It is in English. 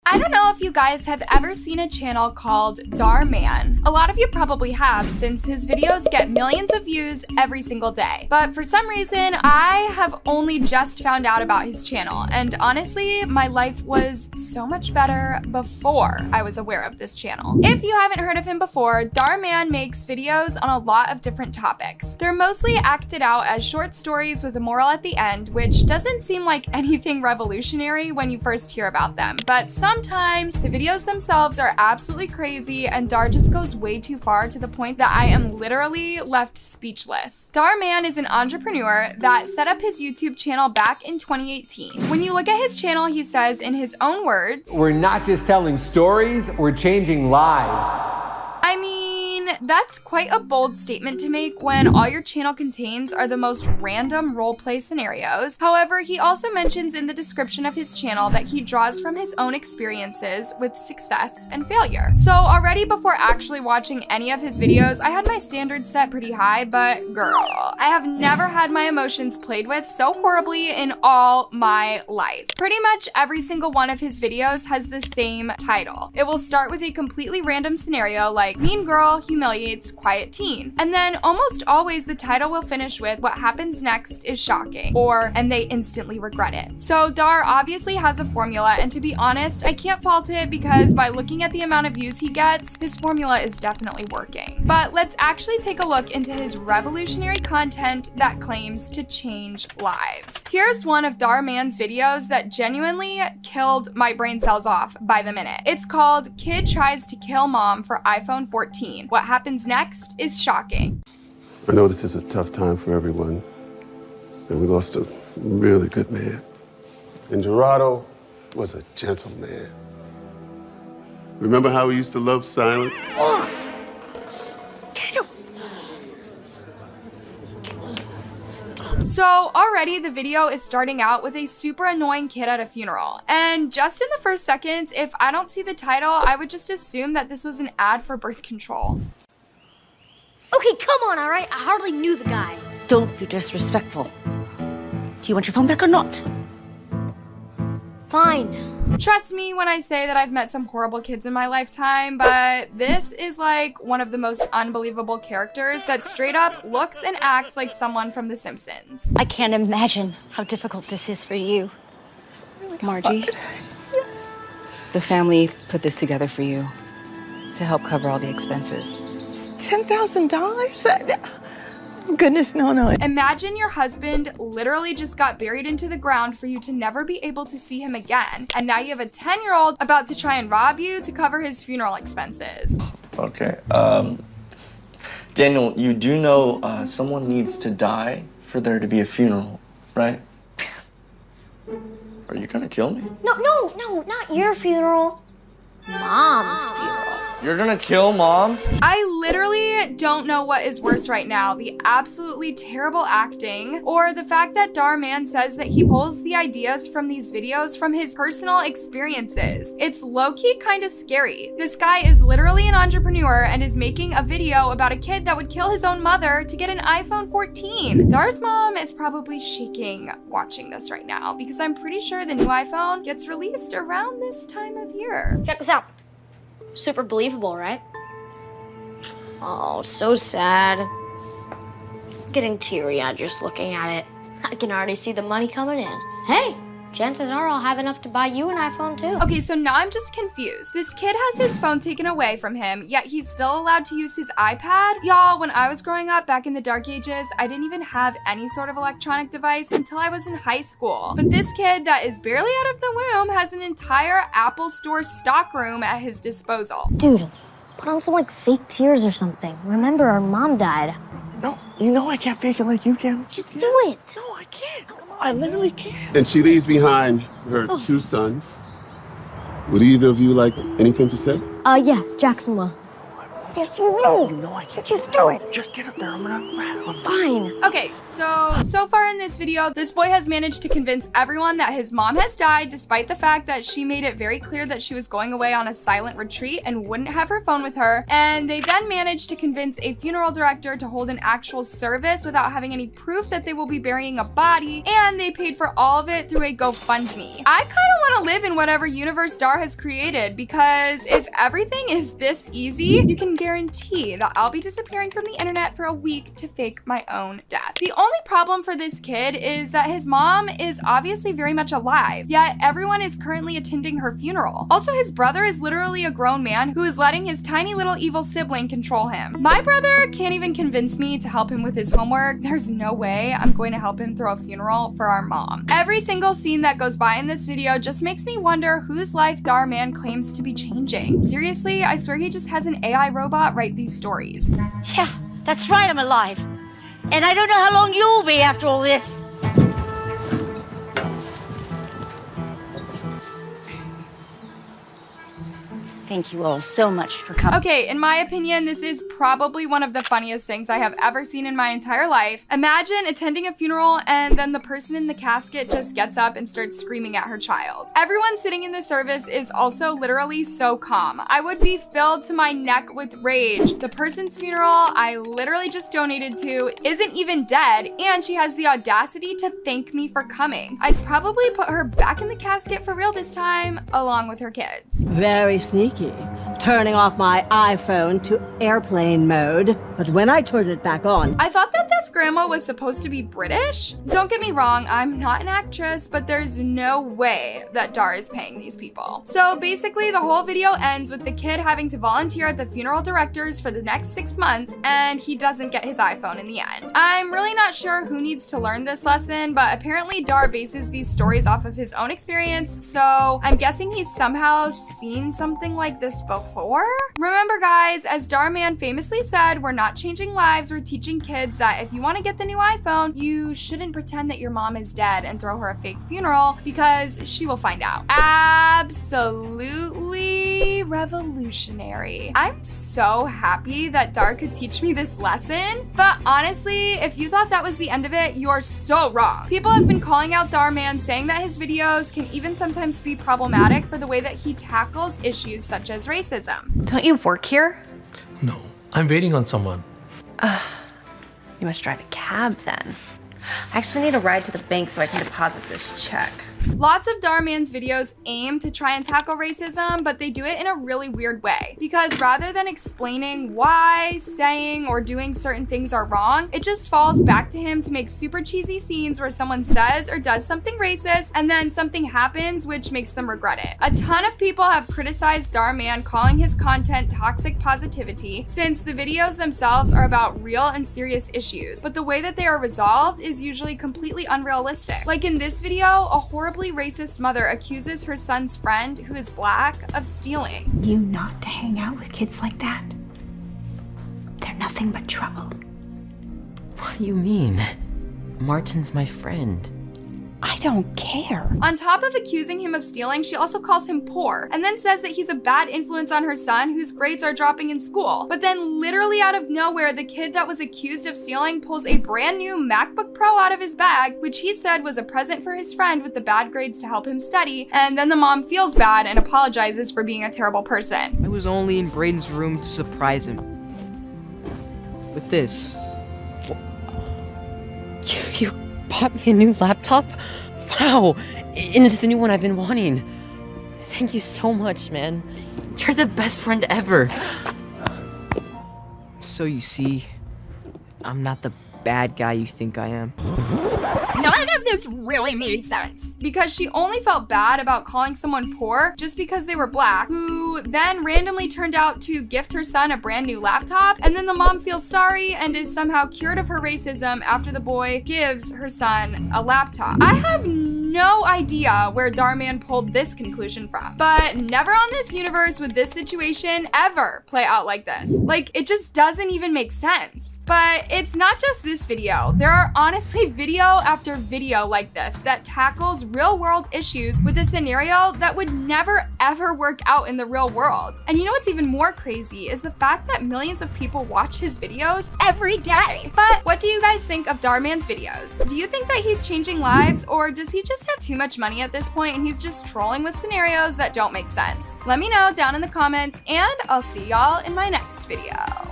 I don't know if you guys have ever seen a channel called Dhar Mann. A lot of you probably have, since his videos get millions of views every single day. But for some reason, I have only just found out about his channel, and honestly, my life was so much better before I was aware of this channel. If you haven't heard of him before, Dhar Mann makes videos on a lot of different topics. They're mostly acted out as short stories with a moral at the end, which doesn't seem like anything revolutionary when you first hear about them, but sometimes the videos themselves are absolutely crazy, and Dhar just goes way too far to the point that I am literally left speechless. Dhar Mann is an entrepreneur that set up his YouTube channel back in 2018. When you look at his channel, he says in his own words, "We're not just telling stories, we're changing lives." I mean, that's quite a bold statement to make when all your channel contains are the most random roleplay scenarios. However, he also mentions in the description of his channel that he draws from his own experiences with success and failure. So already before actually watching any of his videos, I had my standards set pretty high, but girl, I have never had my emotions played with so horribly in all my life. Pretty much every single one of his videos has the same title. It will start with a completely random scenario like mean girl humiliates quiet teen. And then almost always the title will finish with what happens next is shocking, or and they instantly regret it. So Dhar obviously has a formula, and to be honest, I can't fault it because by looking at the amount of views he gets, his formula is definitely working. But let's actually take a look into his revolutionary content that claims to change lives. Here's one of Dhar Mann's videos that genuinely killed my brain cells off by the minute. It's called Kid Tries to Kill Mom for iPhone 14. What happens next is shocking. I know this is a tough time for everyone, and we lost a really good man. And Gerardo was a gentleman. Remember how we used to love silence? So already the video is starting out with a super annoying kid at a funeral. And just in the first seconds, if I don't see the title, I would just assume that this was an ad for birth control. Okay, come on, all right? I hardly knew the guy. Don't be disrespectful. Do you want your phone back or not? Fine. Trust me when I say that I've met some horrible kids in my lifetime, but this is like one of the most unbelievable characters that straight up looks and acts like someone from The Simpsons. I can't imagine how difficult this is for you. Margie, the family put this together for you to help cover all the expenses. It's $10,000? Goodness, no. Imagine your husband literally just got buried into the ground for you to never be able to see him again. And now you have a 10-year-old about to try and rob you to cover his funeral expenses. Okay, Daniel, you do know someone needs to die for there to be a funeral, right? Are you gonna kill me? No, not your funeral. Mom's funeral. You're gonna kill Mom? I literally don't know what is worse right now, the absolutely terrible acting, or the fact that Dhar Mann says that he pulls the ideas from these videos from his personal experiences. It's low-key kind of scary. This guy is literally an entrepreneur and is making a video about a kid that would kill his own mother to get an iPhone 14. Dhar's mom is probably shaking watching this right now because I'm pretty sure the new iPhone gets released around this time of year. Check this out. Super believable, right? Oh, so sad. Getting teary-eyed just looking at it. I can already see the money coming in. Hey, chances are I'll have enough to buy you an iPhone too. Okay, so now I'm just confused. This kid has his phone taken away from him, yet he's still allowed to use his iPad? Y'all, when I was growing up back in the dark ages, I didn't even have any sort of electronic device until I was in high school. But this kid that is barely out of the womb has an entire Apple Store stockroom at his disposal. Dude, put on some like fake tears or something. Remember, our mom died. No, you know I can't fake it like you can. Just do it. No, I can't. Come on, I literally can't. And she leaves behind her two sons. Would either of you like anything to say? Yeah, Jackson will. Yes, you will. You know I can't. Just do it. Just get up there. I'm gonna rattle him. Fine. Okay, so far in this video, this boy has managed to convince everyone that his mom has died, despite the fact that she made it very clear that she was going away on a silent retreat and wouldn't have her phone with her. And they then managed to convince a funeral director to hold an actual service without having any proof that they will be burying a body, and they paid for all of it through a GoFundMe. I kind of want to live in whatever universe Dhar has created, because if everything is this easy, you can guarantee that I'll be disappearing from the internet for a week to fake my own death. The only problem for this kid is that his mom is obviously very much alive, yet everyone is currently attending her funeral. Also, his brother is literally a grown man who is letting his tiny little evil sibling control him. My brother can't even convince me to help him with his homework. There's no way I'm going to help him throw a funeral for our mom. Every single scene that goes by in this video just makes me wonder whose life Dhar Mann claims to be changing. Seriously, I swear he just has an AI robot write these stories. Yeah, that's right, I'm alive. And I don't know how long you'll be after all this. Thank you all so much for coming. Okay, in my opinion, this is probably one of the funniest things I have ever seen in my entire life. Imagine attending a funeral and then the person in the casket just gets up and starts screaming at her child. Everyone sitting in the service is also literally so calm. I would be filled to my neck with rage. The person's funeral I literally just donated to isn't even dead, and she has the audacity to thank me for coming. I'd probably put her back in the casket for real this time, along with her kids. Very sneaky. Turning off my iPhone to airplane mode, but when I turned it back on, I thought that this grandma was supposed to be British. Don't get me wrong, I'm not an actress, but there's no way that Dhar is paying these people. So basically, the whole video ends with the kid having to volunteer at the funeral directors for the next 6 months, and he doesn't get his iPhone in the end. I'm really not sure who needs to learn this lesson, but apparently Dhar bases these stories off of his own experience, so I'm guessing he's somehow seen something like this before? Remember guys, as Dhar Mann famously said, we're not changing lives, we're teaching kids that if you want to get the new iPhone, you shouldn't pretend that your mom is dead and throw her a fake funeral, because she will find out. Absolutely revolutionary. I'm so happy that Dhar could teach me this lesson, but honestly, if you thought that was the end of it, you're so wrong. People have been calling out Dhar Mann, saying that his videos can even sometimes be problematic for the way that he tackles issues such as racism. Don't you work here? No, I'm waiting on someone. You must drive a cab then. I actually need a ride to the bank so I can deposit this check. Lots of Dhar Mann's videos aim to try and tackle racism, but they do it in a really weird way. Because rather than explaining why saying or doing certain things are wrong, it just falls back to him to make super cheesy scenes where someone says or does something racist and then something happens which makes them regret it. A ton of people have criticized Dhar Mann, calling his content toxic positivity, since the videos themselves are about real and serious issues, but the way that they are resolved is usually completely unrealistic. Like in this video, a horribly racist mother accuses her son's friend, who is black, of stealing. You not to hang out with kids like that? They're nothing but trouble. What do you mean? Martin's my friend. I don't care. On top of accusing him of stealing, she also calls him poor, and then says that he's a bad influence on her son, whose grades are dropping in school. But then literally out of nowhere, the kid that was accused of stealing pulls a brand new MacBook Pro out of his bag, which he said was a present for his friend with the bad grades to help him study, and then the mom feels bad and apologizes for being a terrible person. I was only in Braden's room to surprise him. With this. You bought me a new laptop? Wow! And it's the new one I've been wanting. Thank you so much, man. You're the best friend ever. So you see, I'm not the bad guy you think I am. None of this really made sense, because she only felt bad about calling someone poor just because they were black, who then randomly turned out to gift her son a brand new laptop, and then the mom feels sorry and is somehow cured of her racism after the boy gives her son a laptop. I have no idea where Dharman pulled this conclusion from. But never on this universe would this situation ever play out like this. Like, it just doesn't even make sense. But it's not just this video. There are honestly video after video like this that tackles real world issues with a scenario that would never ever work out in the real world. And you know what's even more crazy is the fact that millions of people watch his videos every day. But what do you guys think of Dharman's videos? Do you think that he's changing lives, or does he just have too much money at this point and he's just trolling with scenarios that don't make sense? Let me know down in the comments, and I'll see y'all in my next video.